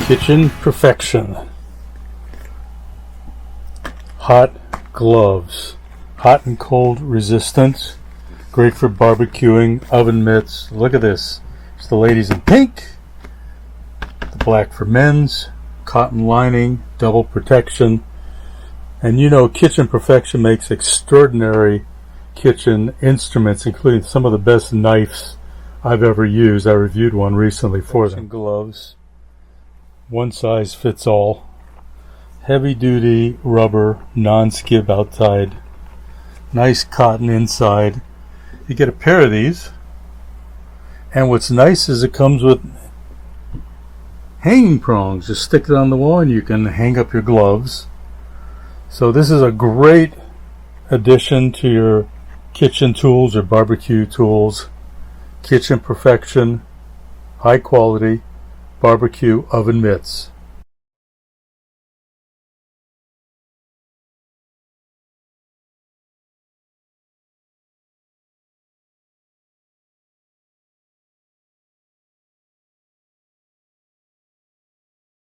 Kitchen Perfection hot gloves, hot and cold resistance, great for barbecuing, oven mitts. Look at this, it's the ladies in pink, the black for men's, cotton lining, double protection. And you know, Kitchen Perfection makes extraordinary kitchen instruments, including some of the best knives I've ever used. I reviewed one recently for them. Gloves, one size fits all, heavy duty rubber, non-skid outside, nice cotton inside. You get a pair of these, and what's nice is it comes with hanging prongs. Just stick it on the wall and you can hang up your gloves. So this is a great addition to your kitchen tools or barbecue tools. Kitchen Perfection, high quality barbecue oven mitts.